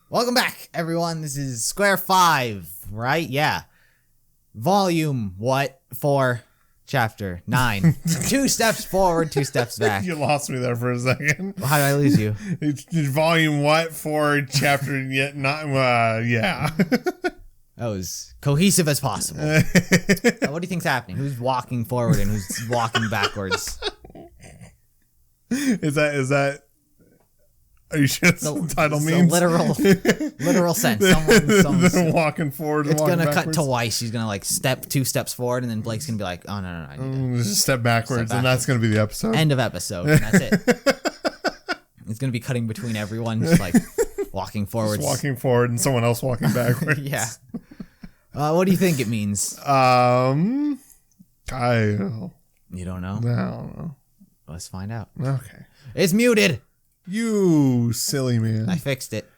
Welcome back, everyone. This is Square 5, right? Yeah. Volume, 4, Chapter 9. 2 steps forward, 2 steps back. You lost me there for a second. How did I lose you? It's volume 4, chapter yet not, yeah. That was cohesive as possible. What do you think's happening? Who's walking forward and who's walking backwards? Is that... Are you sure that's what the title means? Literal sense. Someone's walking forward. It's going to cut twice. She's going to step 2 steps forward, and then Blake's going to be like, oh, no, I need to just step backwards, and that's going to be the episode. End of episode, and that's it. It's going to be cutting between everyone, just like walking forward. Walking forward, and someone else walking backwards. Yeah. What do you think it means? I don't know. You don't know? I don't know. Let's find out. Okay. It's muted. You silly man. I fixed it.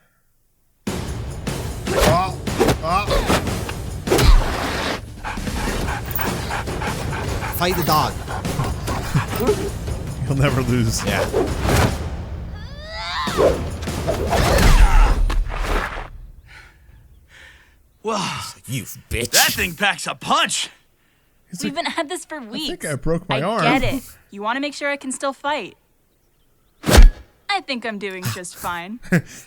Fight the dog. You'll never lose. Yeah. Whoa. You bitch. That thing packs a punch. We've been at this for weeks. I think I broke my arm. I get it. You want to make sure I can still fight. I think I'm doing just fine.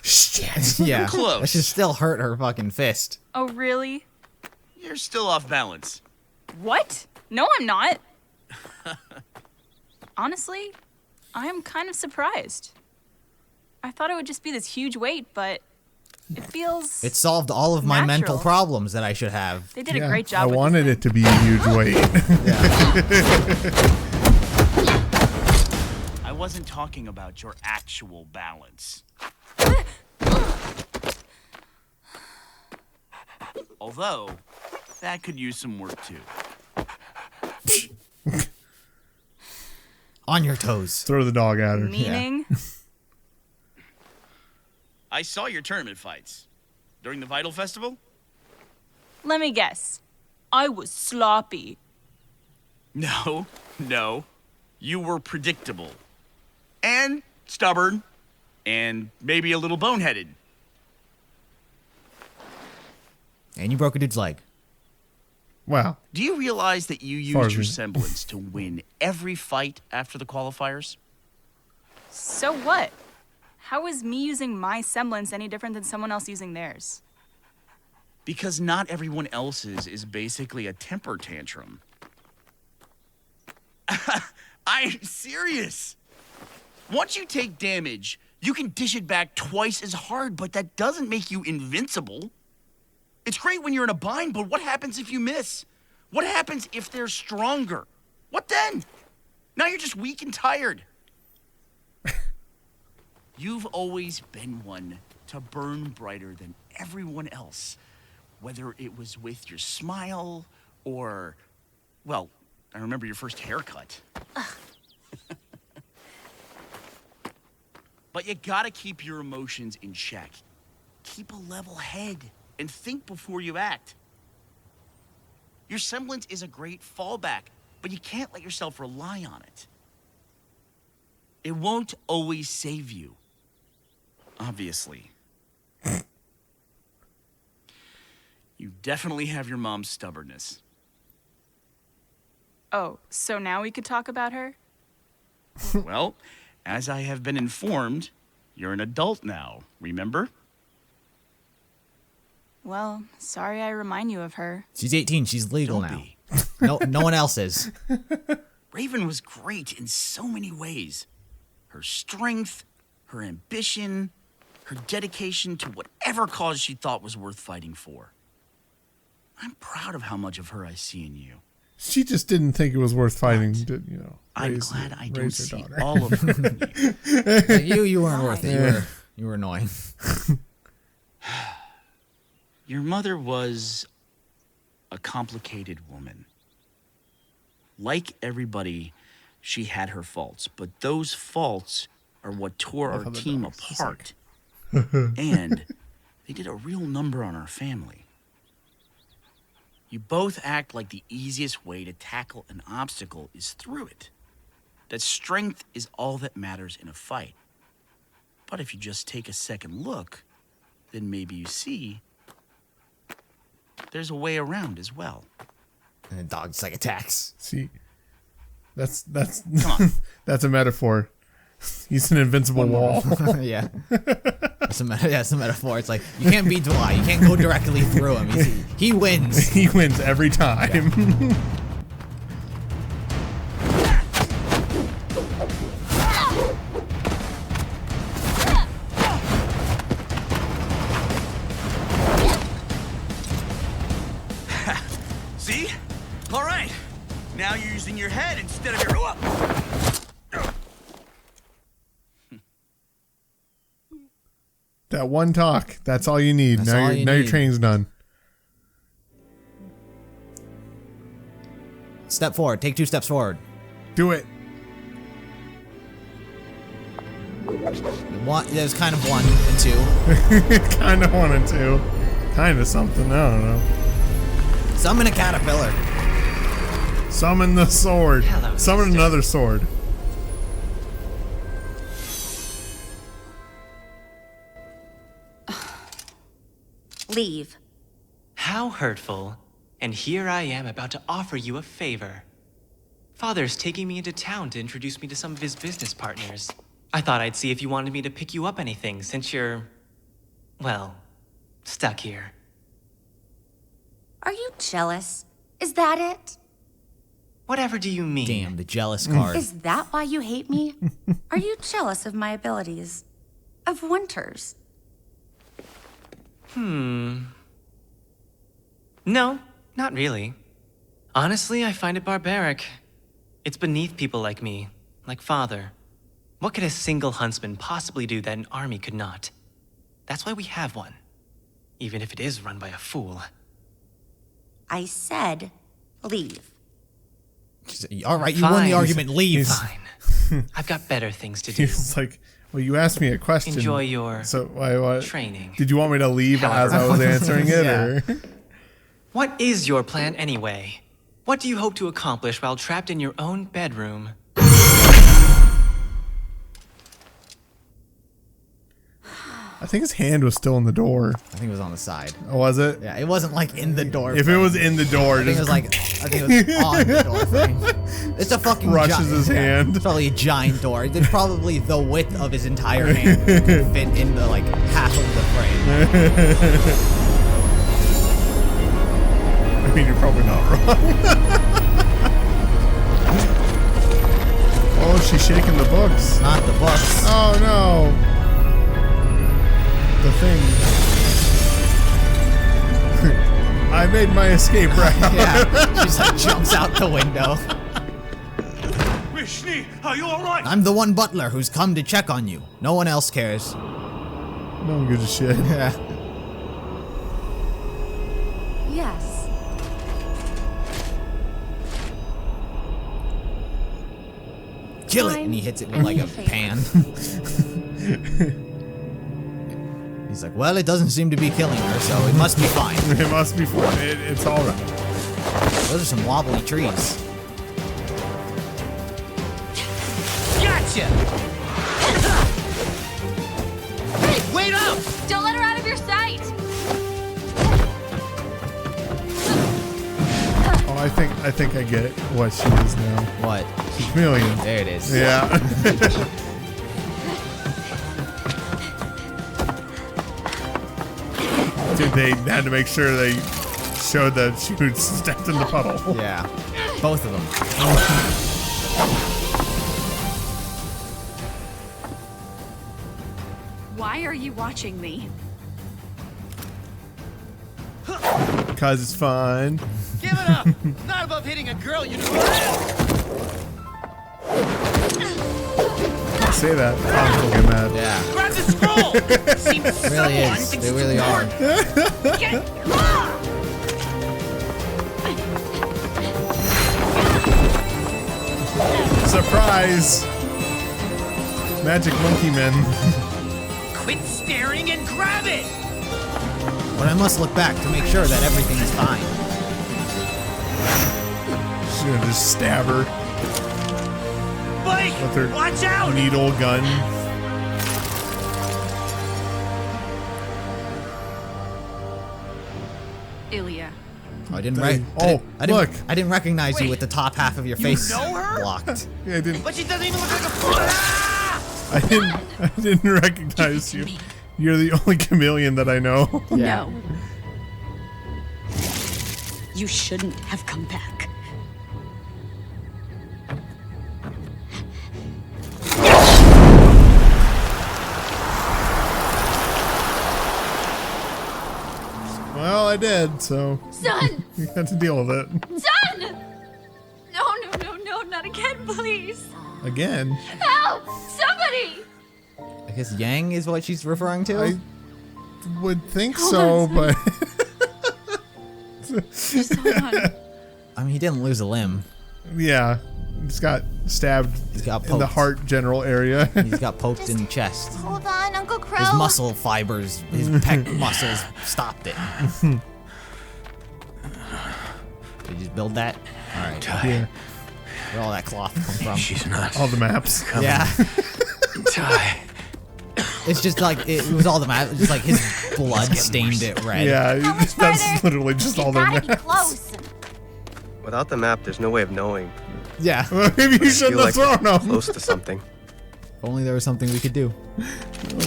Shit. Yeah. Close. That should still hurt her fucking fist. Oh, really? You're still off balance. What? No, I'm not. Honestly, I am kind of surprised. I thought it would just be this huge weight, but it feels It solved all of my natural. mental problems that I should have. They did a great job I with wanted this it to be a huge weight. I wasn't talking about your actual balance. Although, that could use some work too. On your toes. Throw the dog at her. thing. Meaning? I saw your tournament fights. During the Vital Festival? Let me guess. I was sloppy. No. You were predictable. And stubborn. And maybe a little boneheaded. And you broke a dude's leg. Wow. Do you realize that you Far used your as- semblance to win every fight after the qualifiers? So what? How is me using my semblance any different than someone else using theirs? Because not everyone else's is basically a temper tantrum. I'm serious. Once you take damage, you can dish it back twice as hard, but that doesn't make you invincible. It's great when you're in a bind, but what happens if you miss? What happens if they're stronger? What then? Now you're just weak and tired. You've always been one to burn brighter than everyone else. Whether it was with your smile or, well, I remember your first haircut. But you gotta keep your emotions in check. Keep a level head and think before you act. Your semblance is a great fallback, but you can't let yourself rely on it. It won't always save you. Obviously. You definitely have your mom's stubbornness. Oh, so now we could talk about her? Well, as I have been informed, you're an adult now, remember? Well, sorry I remind you of her. She's 18. She's legal Don't now. be. No one else is. Raven was great in so many ways. Her strength, her ambition, her dedication to whatever cause she thought was worth fighting for. I'm proud of how much of her I see in you. She just didn't think it was worth fighting to, I'm raise, glad I don't raise her see daughter. all of her in you. Like, you weren't worth it. You were annoying. Your mother was a complicated woman. Like everybody, she had her faults, but those faults are what tore our team apart. And they did a real number on our family. You both act like the easiest way to tackle an obstacle is through it. That strength is all that matters in a fight. But if you just take a second look, then maybe you see there's a way around as well. And the dog just like attacks. See, that's Come on. that's a metaphor. He's an invincible wall. Yeah. That's a metaphor. It's like, you can't beat Dwight. You can't go directly through him. He wins. He wins every time. Yeah. See? All right. Now you're using your head instead of your... That one talk. That's all you need. That's Now all your you your need. training's done. Step forward. Take 2 steps forward. Do it. There's kind of 1 and 2. Kind of wanted to. Kind of something. I don't know. Summon a caterpillar. Summon the sword. Hello, Summon sister. another sword. Leave. How hurtful. And here I am about to offer you a favor. Father's taking me into town to introduce me to some of his business partners. I thought I'd see if you wanted me to pick you up anything since you're, well, stuck here. Are you jealous? Is that it? Whatever do you mean? Damn, the jealous card. Is that why you hate me? Are you jealous of my abilities? Of Winter's? No, not really. Honestly, I find it barbaric. It's beneath people like me, like Father. What could a single huntsman possibly do that an army could not? That's why we have one. Even if it is run by a fool. I said, leave. All right, you won the argument. Leave. Fine. I've got better things to do. He's like, well, you asked me a question. Enjoy your So why training. Did you want me to leave However- as I was answering it? Yeah. Or? What is your plan anyway? What do you hope to accomplish while trapped in your own bedroom? I think his hand was still in the door. I think it was on the side. Oh, was it? Yeah, it wasn't like in the door. If it was in the door, I think it was like, I think it was on the door frame. It's a fucking crushes giant, his hand. It's probably a giant door. It's probably the width of his entire hand to fit in the like half of the frame. I mean, you're probably not wrong. Oh, she's shaking the books. Not the books. Oh no. The thing. I made my escape route. Yeah, she just like jumps out the window. Vishni, are you all right? I'm the one butler who's come to check on you. No one else cares. No one gives a shit. Yeah. Yes. Kill it, and he hits it with like a pan. He's like, well, it doesn't seem to be killing her, so it must be fine. It must be fun. It's all right. Those are some wobbly trees. Gotcha! Hey, wait up! Don't let her out of your sight. Oh, I think I get what she is now. What? She's chameleon. There it is. Yeah. Dude, they had to make sure they showed that she would stepped in the puddle. Yeah. Both of them. Why are you watching me? Cause it's fun. Give it up! Not above hitting a girl, you know. Say that. Tom will get mad. Yeah. Grab the scroll! Seems It really is. They really are. Surprise! Magic monkey men. Quit staring and grab it! But I must look back to make sure that everything is fine. She's gonna just stab her Blake! with her Watch out! needle gun. Ilya. I didn't look. I didn't recognize you with the top half of your face know her? blocked. Yeah, I didn't. But she doesn't even look like a fool. I didn't recognize you. You're the only chameleon that I know. Yeah. No. You shouldn't have come back. Well, I did, so Son! you had to deal with it. Son! No, not again, please. Again. Help! Somebody! I guess Yang is what she's referring to. I would think so, but Just hold on. I mean, he didn't lose a limb. yeah, just got stabbed got in the poked. heart general area. He's got poked in the chest. Hold on, Uncle Crow. His muscle fibers, his pec muscles stopped it. Did you just build that? All right. Yeah, Where all that cloth come from? She's not. all the maps. Yeah. Die. It's just like it was all the map. Just like his blood stained it red. Yeah, How much that's farther? literally just all their Gotta be maps. close. Without the map, there's no way of knowing. Yeah. Maybe you I shouldn't feel have like thrown we're them. close to something. If only there was something we could do. Oh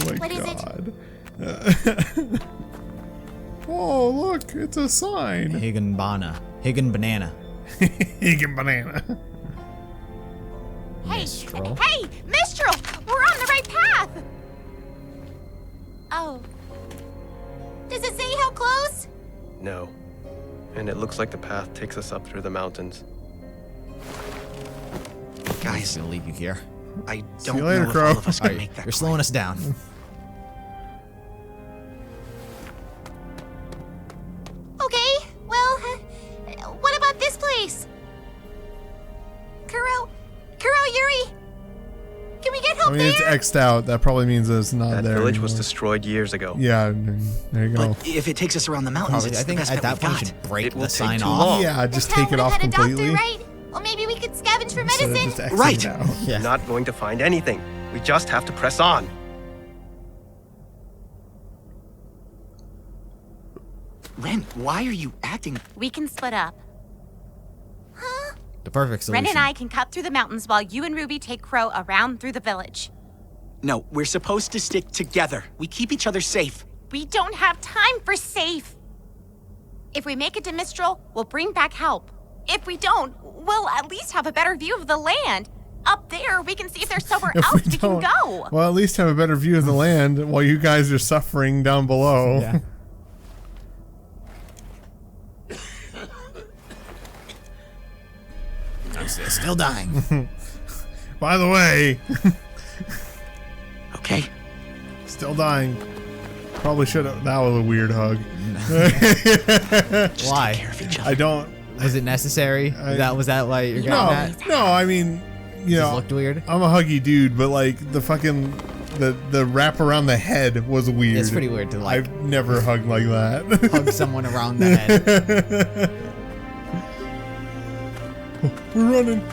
my What is it? god. Oh, look, it's a sign. Higgin banana. Higgin banana. Hey, Mistral. hey, Mistral! We're on the right path! Oh. Does it say how close? No. And it looks like the path takes us up through the mountains. I'm Guys, just gonna leave you here. I See don't you later, know if Crow. all of us All can right, make that you're slowing us down. Okay, well, what about this place? Kuro, Yuri, can we get I help mean, it's there? X'd out. That probably means it's not That there village was anymore. destroyed years ago. Yeah, there you go. But if it takes us around the mountains, Probably, it's I think the best at bet that we've point you got. should break It will the take sign too off. long. Yeah, The just town take it would've off had a completely. doctor, right? Well, maybe we could scavenge for Instead of medicine. just Xing Right. it out. Yeah. Not going to find anything. We just have to press on. Ren, why are you acting? We can split up. The perfect solution. Ren and I can cut through the mountains while you and Ruby take Crow around through the village. No, we're supposed to stick together. We keep each other safe. We don't have time for safe. If we make it to Mistral, we'll bring back help. If we don't, we'll at least have a better view of the land. Up there, we can see if there's somewhere If else we we can don't- go. Well, at least have a better view of the land while you guys are suffering down below. Yeah. I'm still dying. By the way, Okay? still dying. Probably should have. That was a weird hug. Just Why? take care of each other. I don't. Was it necessary? Was that why you're getting that? No. I mean, you Just know, looked weird. I'm a huggy dude, but like the fucking the wrap around the head was weird. It's pretty weird to like I've never hugged like that. hug someone around the head. We're running.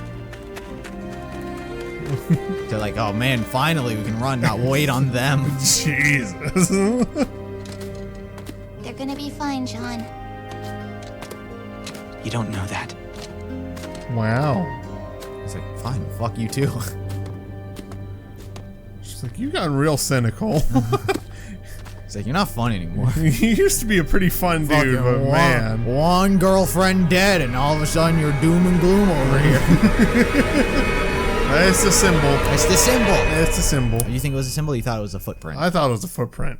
They're like, oh man, finally we can run, not wait on them. Jesus. They're gonna be fine, John. You don't know that. Wow. He's like, fine, fuck you too. She's like, you got real cynical. He's like, you're not fun anymore. You used to be a pretty fun dude, but Fucking man. one girlfriend dead, and all of a sudden you're doom and gloom over here. It's a symbol. It's the symbol. It's a symbol. You think it was a symbol? You thought it was a footprint, I thought it was a footprint.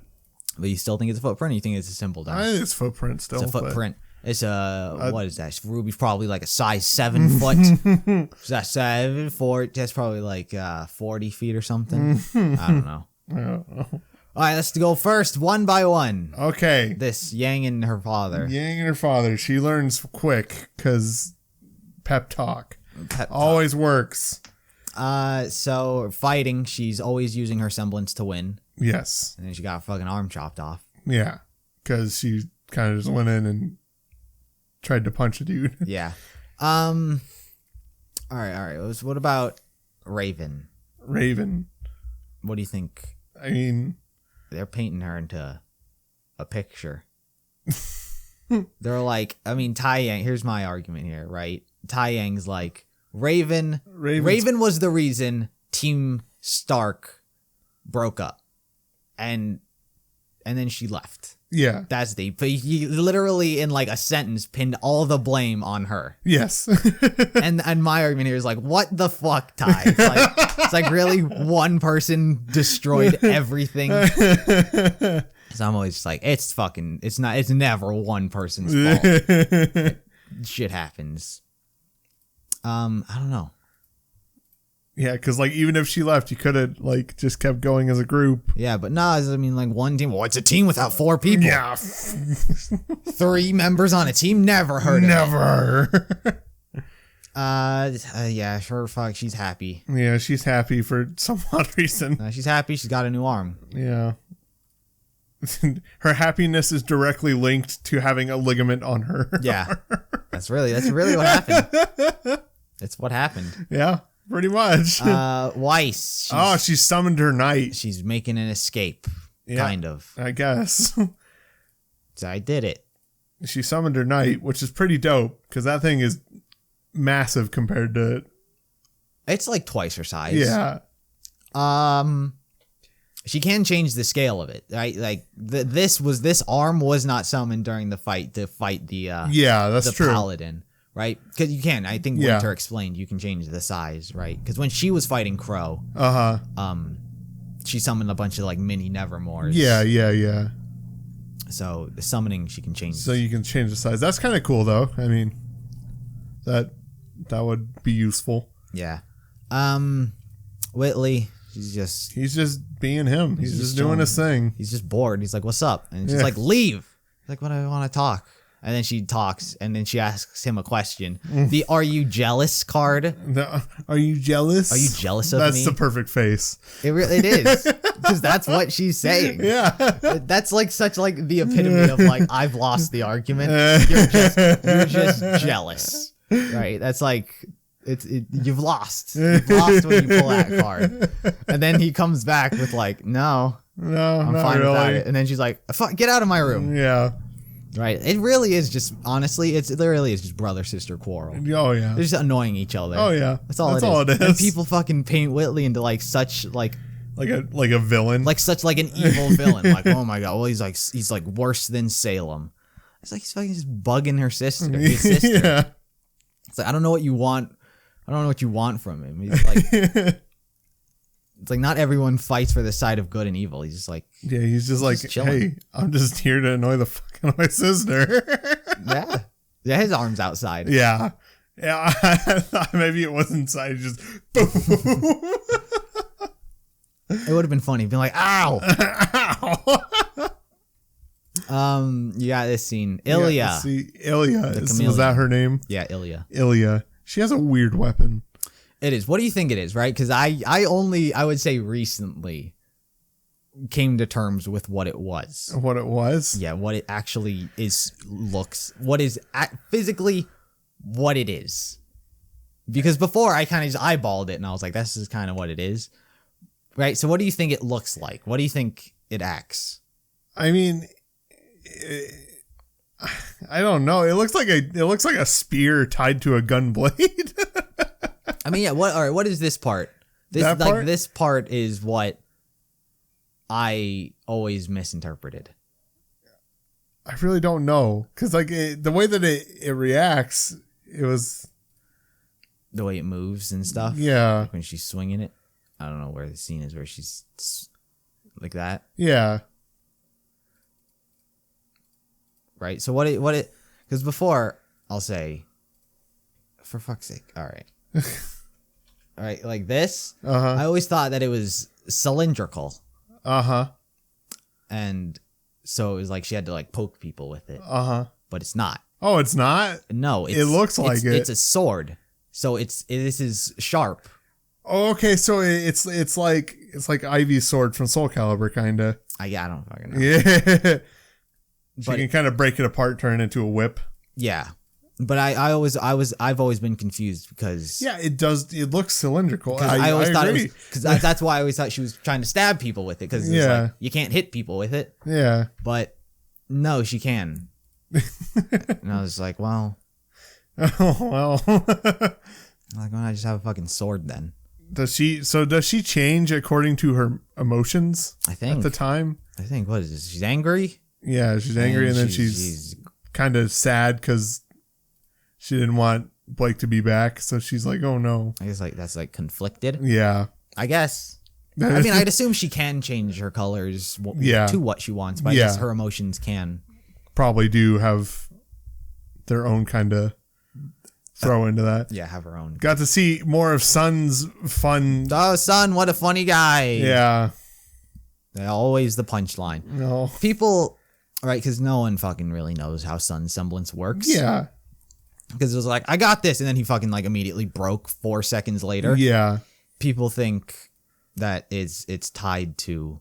but you still think it's a footprint? Or you think it's a symbol? Don? I think it's footprint still. It's a but- footprint. It's a what is that? Ruby's probably like a size 7 foot. That's 7 foot. That's probably like 40 feet or something. I don't know. All right, let's go first, one by one. Okay. This Yang and her father. Yang and her father. She learns quick because pep talk Pep talk. always works. So fighting, she's always using her semblance to win, Yes. and then she got her fucking arm chopped off. Yeah. Because she kind of just went in and tried to punch a dude. Yeah. All right. What about Raven? Raven. What do you think? I mean, They're painting her into a picture. They're like, I mean, Tai Yang, here's my argument here, right? Tai Yang's like, Raven was the reason Team Stark broke up. And then she left. Yeah. But he literally in like a sentence pinned all the blame on her. Yes. and my argument here is like, what the fuck, Ty? It's like really one person destroyed everything. So I'm always just like, it's never one person's fault. Shit happens. I don't know. Yeah, because like even if she left, you could have like just kept going as a group. Yeah, but no, I mean like one team. Well, it's a team without 4 people. Yeah, 3 members on a team. Never heard of it. Yeah, sure. Fuck, she's happy. Yeah, she's happy for some odd reason. She's happy. She's got a new arm. Yeah. Her happiness is directly linked to having a ligament on her. Yeah, that's really what happened. It's what happened. Yeah. Pretty much. Weiss. She summoned her knight. She's making an escape. Yeah, kind of. I guess. So I did it. She summoned her knight, which is pretty dope because that thing is massive compared to. It's like twice her size. Yeah. She can change the scale of it, right? Like this arm was not summoned during the fight to fight the that's true. paladin. Right? Because you can. I think Winter explained you can change the size, right? Because when she was fighting Crow, she summoned a bunch of like mini Nevermores. Yeah. So the summoning she can change. So you can change the size. That's kind of cool, though. I mean, that would be useful. Yeah. Whitley, he's just being him. He's just doing his thing. He's just bored. He's like, "What's up?" And she's like, "Leave." He's like, "What? I want to talk." And then she talks, and then she asks him a question. The "Are you jealous?" card. Are you jealous? Are you jealous of me? That's the perfect face. It is, because that's what she's saying. Yeah, that's like such like the epitome of like I've lost the argument. You're just jealous, right? That's like you've lost. You've lost when you pull that card. And then he comes back with like, no, I'm fine without it. And then she's like, get out of my room. Yeah. Right. It really is just, honestly, it really is just brother-sister quarrel. Oh, yeah. They're just annoying each other. Oh, yeah. That's all it is. And people fucking paint Whitley into like such like a villain. Like such like an evil villain. Like, oh my God. Well, he's like worse than Salem. It's like he's fucking just bugging his sister. Yeah. It's like, I don't know what you want. I don't know what you want from him. He's like, it's like not everyone fights for the side of good and evil. He's just like, yeah, he's just like, hey, I'm just here to annoy the fuck out of my sister. Yeah, his arm's outside. Yeah, I thought maybe it was inside. Just boom. It would have been funny, being like, ow. You got this scene, Ilya. Ilya. Was that her name? Yeah, Ilya. Ilya. She has a weird weapon. It is. What do you think it is, right? Because I would say recently came to terms with what it was. What it was? Yeah, what it actually what is physically what it is. Because before I kind of just eyeballed it and I was like, this is kind of what it is. Right? So what do you think it looks like? What do you think it acts? I mean, I don't know. It looks like a spear tied to a gun blade. I mean, yeah. What is this part? This part is what I always misinterpreted. I really don't know, because like the way that it reacts, it was the way it moves and stuff. Yeah, like when she's swinging it. I don't know where the scene is where she's like that. Yeah. Right. So what it because before I'll say, for fuck's sake. All right. All right, like this. I always thought that it was cylindrical. And so it was like she had to like poke people with it. But it's not. Oh, it's not? No, it looks like it. It's a sword. So this is sharp. Oh, okay, so it's like Ivy's sword from Soul Calibur, kinda. I don't fucking know. Yeah. She can kind of break it apart, turn it into a whip. Yeah. But I've always been confused because it looks cylindrical. I always thought it was because that's why I always thought she was trying to stab people with it because like, you can't hit people with it. Yeah, but no, she can. And I was like, well, Oh, well. why don't I just have a fucking sword then? Does she change according to her emotions I think. at the time? I think, what is this? She's angry? Yeah, she's angry, and then she's kind of sad because she didn't want Blake to be back, so she's like, oh no. I guess like that's like conflicted. Yeah. I guess. I mean, I'd assume she can change her colors to what she wants, but I guess her emotions can. Probably do have their own kind of throw into that. Yeah, have her own. Got to see more of Sun's fun. Oh, Sun, what a funny guy. Yeah. Always the punchline. No. People, right, because no one fucking really knows how Sun's semblance works. Yeah. Because it was like, I got this, and then he fucking like immediately broke 4 seconds later. Yeah. People think that it's tied to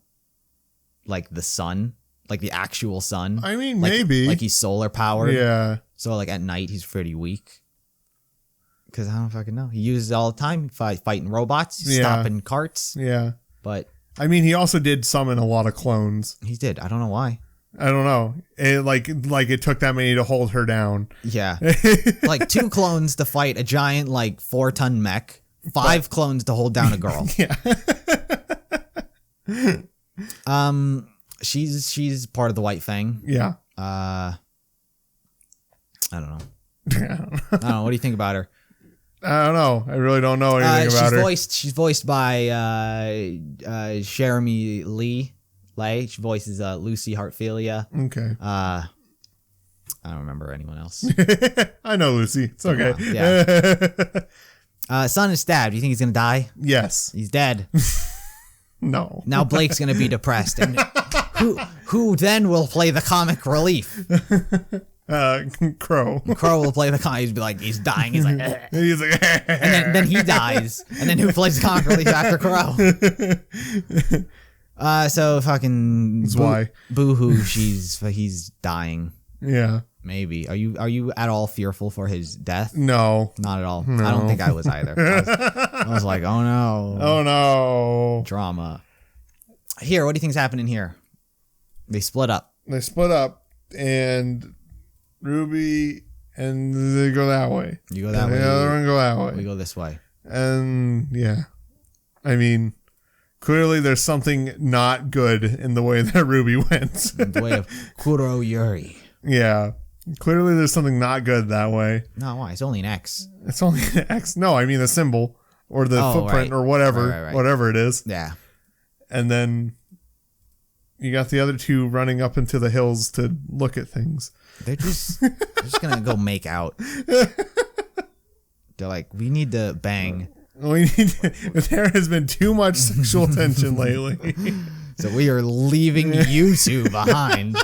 like the sun, like the actual sun. I mean, like, maybe. like he's solar powered. Yeah. So like at night he's pretty weak. Because I don't fucking know. He uses it all the time, fighting robots, stopping carts. Yeah. But I mean, he also did summon a lot of clones. he did. I don't know why. I don't know. Like it took that many to hold her down. Yeah. Like 2 clones to fight a giant like 4-ton mech. 5 clones to hold down a girl. Yeah. She's part of the White Fang. Yeah. I don't know. I don't know. What do you think about her? I don't know. I really don't know anything about her. She's voiced by Jeremy Lee. She voices Lucy Hartfilia. Okay. I don't remember anyone else. I know Lucy. It's okay. Yeah. Son is stabbed. Do you think he's gonna die? Yes. He's dead. No. Now Blake's gonna be depressed, and who then will play the comic relief? Crow. Crow will play the comic. He'd be like, he's dying. He's like, He's like, and then he dies, and then who plays the comic relief after Crow? So fucking why. Boo-hoo. He's dying. Yeah. Maybe. Are you at all fearful for his death? No. Not at all. No. I don't think I was either. I was like, oh no. Oh no. Drama. Here, what do you think's happening here? They split up. They split up, and RWBY and they go that way. You go that way. The other one go that way. We go this way. And yeah. I mean, clearly there's something not good in the way that RWBY went. The way of Kuro Yuri. Yeah. Clearly there's something not good that way. No, why? It's only an X. It's only an X. No, I mean the symbol or the footprint right. or whatever. Right. Whatever it is. Yeah. And then you got the other 2 running up into the hills to look at things. They're just gonna go make out. They're like, we need to bang. There has been too much sexual tension lately. So we are leaving you 2 behind.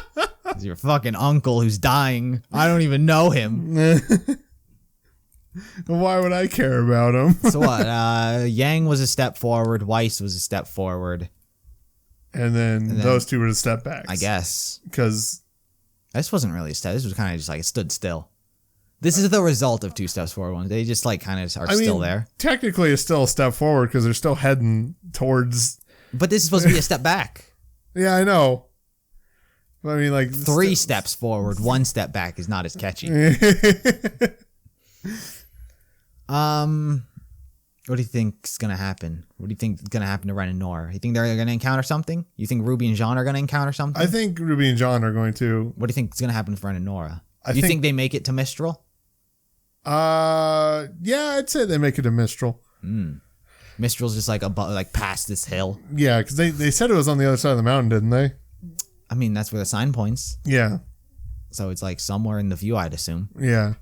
It's your fucking uncle who's dying. I don't even know him. Why would I care about him? So what? Yang was a step forward. Weiss was a step forward. And then those 2 were the step backs. I guess. Because this wasn't really a step. This was kind of just like it stood still. This is the result of 2 steps forward ones. They just like kind of are still there. Technically, it's still a step forward because they're still heading towards. But this is supposed to be a step back. Yeah, I know. But I mean, like 3 steps forward, 1 step back is not as catchy. What do you think's gonna happen? What do you think is gonna happen to Ren and Nora? You think they're gonna encounter something? You think RWBY and Jean are gonna encounter something? I think RWBY and Jean are going to. What do you think is gonna happen with Ren and Nora? I You think they make it to Mistral? Yeah, I'd say they make it to Mistral. Mistral's just like above, like past this hill. Yeah, because they said it was on the other side of the mountain, didn't they? I mean, that's where the sign points. Yeah. So it's like somewhere in the view, I'd assume. Yeah.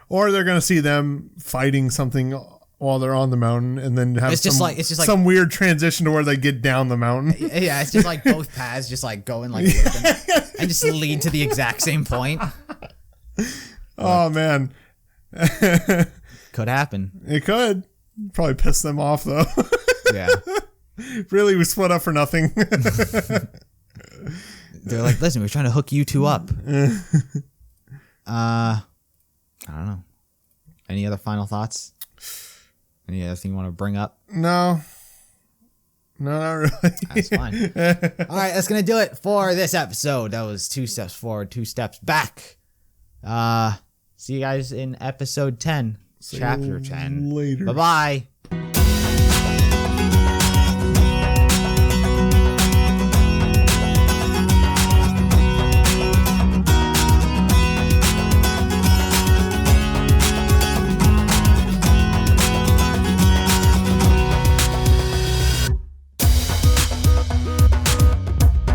Or they're gonna see them fighting something while they're on the mountain, and then have It's just like some weird transition to where they get down the mountain. Yeah, it's just like both paths just like going like and just lead to the exact same point. Oh man. Could happen. It could. Probably piss them off though. Yeah. Really, we split up for nothing. They're like, listen, we're trying to hook you 2 up. I don't know. Any other final thoughts? Any other thing you want to bring up? No, not really. That's fine. All right, that's going to do it for this episode. That was 2 steps forward, 2 steps back. See you guys in episode 10, See chapter you 10. later. Bye-bye.